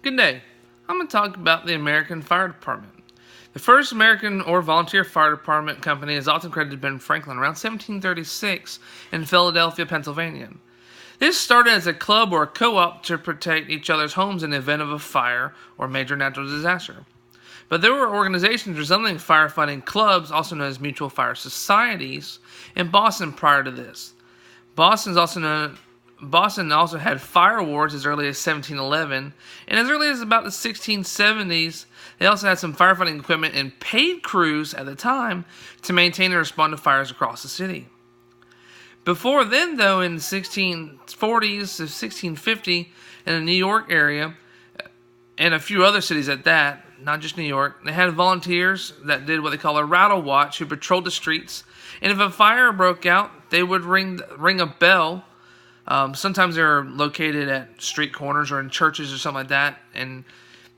Good day. I'm going to talk about the American Fire Department. The first American or volunteer fire department company is often credited to Ben Franklin around 1736 in Philadelphia, Pennsylvania. This started as a club or a co-op to protect each other's homes in the event of a fire or major natural disaster. But there were organizations resembling firefighting clubs, also known as mutual fire societies, in Boston prior to this. Boston also had fire wars as early as 1711, and as early as about the 1670s, they also had some firefighting equipment and paid crews at the time to maintain and respond to fires across the city. Before then, though, in the 1640s to 1650, in the New York area, and a few other cities at that, not just New York, they had volunteers that did what they call a rattle watch, who patrolled the streets, and if a fire broke out, they would ring a bell. Sometimes they're located at street corners or in churches or something like that, and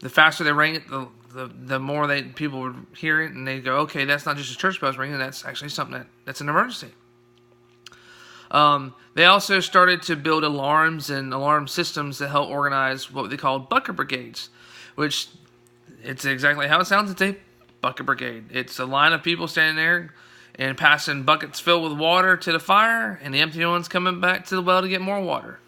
the faster they rang it, the more people would hear it, and they'd go, okay, that's not just a church bell ringing, that's actually something that's an emergency. They also started to build alarms and alarm systems to help organize what they called bucket brigades, which it's exactly how it sounds. It's a bucket brigade. It's a line of people standing there and passing buckets filled with water to the fire, and the empty ones coming back to the well to get more water.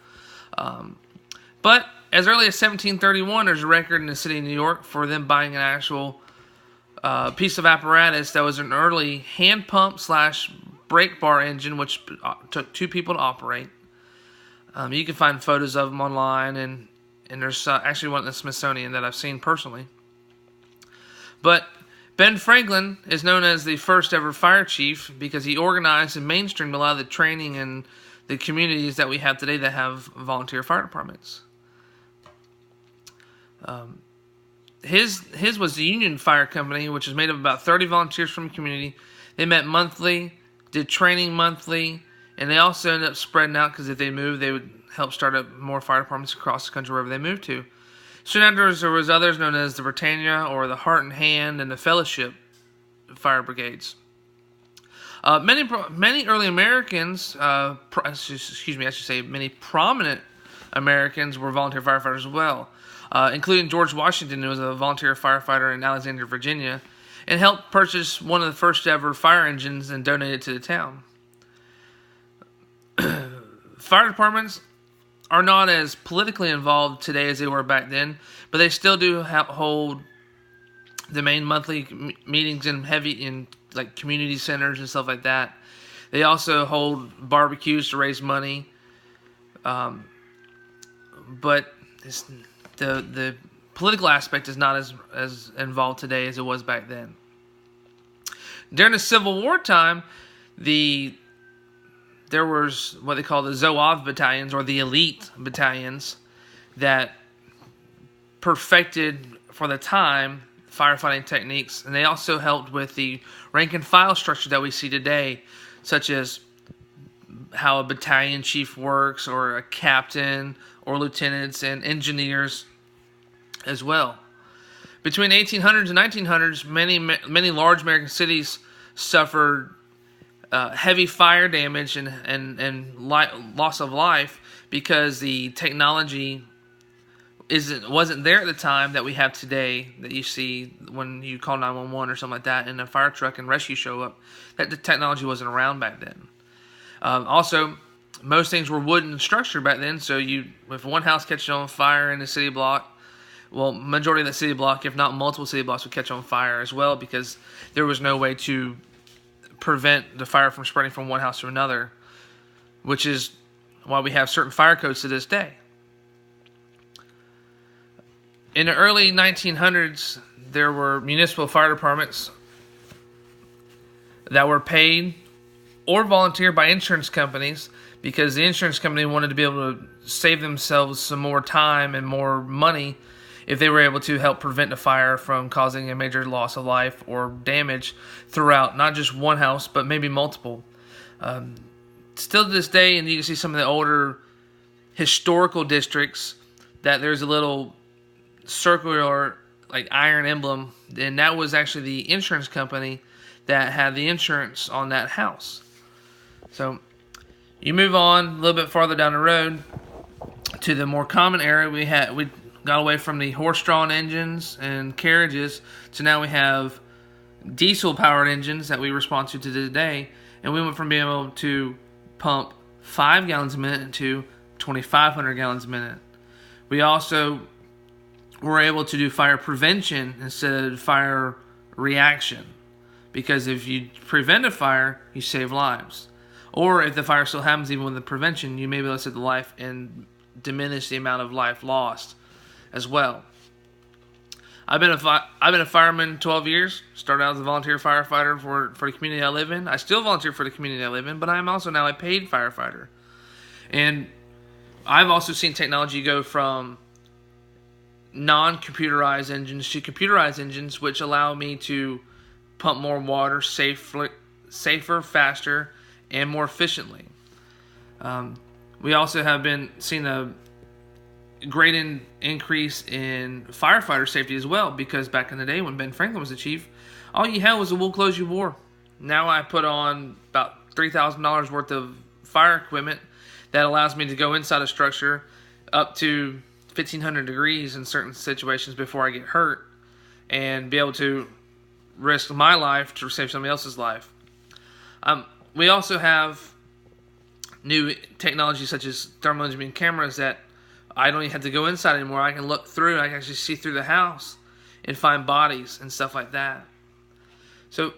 But as early as 1731, there's a record in the city of New York for them buying an actual piece of apparatus that was an early hand pump / brake bar engine, which took 2 people to operate. You can find photos of them online, and there's actually one at the Smithsonian that I've seen personally. But Ben Franklin is known as the first ever fire chief because he organized and mainstreamed a lot of the training in the communities that we have today that have volunteer fire departments. His was the Union Fire Company, which is made of about 30 volunteers from the community. They met monthly, did training monthly, and they also ended up spreading out because if they moved, they would help start up more fire departments across the country wherever they moved to. Soon after, there was others known as the Britannia or the Heart and Hand and the Fellowship fire brigades. Many early Americans, many prominent Americans were volunteer firefighters as well, including George Washington, who was a volunteer firefighter in Alexandria, Virginia, and helped purchase one of the first ever fire engines and donate it to the town. Fire departments are not as politically involved today as they were back then, but they still do hold the main monthly meetings in like community centers and stuff like that. They also hold barbecues to raise money, but the political aspect is not as involved today as it was back then. During the Civil War time, there was what they call the Zouave battalions, or the elite battalions, that perfected, for the time, firefighting techniques. And they also helped with the rank and file structure that we see today, such as how a battalion chief works, or a captain, or lieutenants and engineers as well. Between 1800s and 1900s, many large American cities suffered heavy fire damage and loss of life because the technology wasn't there at the time that we have today, that you see when you call 911 or something like that, and a fire truck and rescue show up. That the technology wasn't around back then. Also, most things were wooden structure back then, so if one house catches on fire in a city block, well, majority of the city block, if not multiple city blocks, would catch on fire as well, because there was no way to prevent the fire from spreading from one house to another, which is why we have certain fire codes to this day. In the early 1900s, there were municipal fire departments that were paid or volunteered by insurance companies, because the insurance company wanted to be able to save themselves some more time and more money if they were able to help prevent a fire from causing a major loss of life or damage throughout not just one house, but maybe multiple. Still to this day, and you can see some of the older historical districts, that there's a little circular like iron emblem, and that was actually the insurance company that had the insurance on that house. So you move on a little bit farther down the road to the more common area. We got away from the horse-drawn engines and carriages to now we have diesel-powered engines that we respond to today, and we went from being able to pump 5 gallons a minute to 2,500 gallons a minute. We also were able to do fire prevention instead of fire reaction, because if you prevent a fire, you save lives. Or if the fire still happens even with the prevention, you may be able to save the life and diminish the amount of life lost as well. I've been a fireman 12 years. Started out as a volunteer firefighter for the community I live in. I still volunteer for the community I live in, but I am also now a paid firefighter. And I've also seen technology go from non-computerized engines to computerized engines, which allow me to pump more water safer, faster, and more efficiently. We also have been seeing a great increase in firefighter safety as well, because back in the day when Ben Franklin was the chief, all you had was the wool clothes you wore. Now I put on about $3,000 worth of fire equipment that allows me to go inside a structure up to 1,500 degrees in certain situations before I get hurt, and be able to risk my life to save somebody else's life. We also have new technology such as thermal imaging cameras that I don't even have to go inside anymore. I can look through and I can actually see through the house and find bodies and stuff like that. So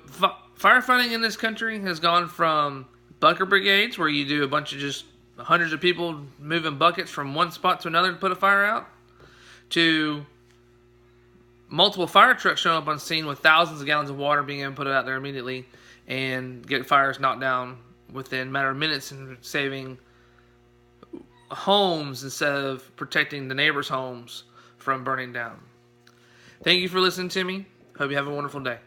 firefighting in this country has gone from bucket brigades, where you do a bunch of just hundreds of people moving buckets from one spot to another to put a fire out, to multiple fire trucks showing up on scene with thousands of gallons of water being able to put it out there immediately and get fires knocked down within a matter of minutes and saving homes instead of protecting the neighbors' homes from burning down. Thank you for listening to me. Hope you have a wonderful day.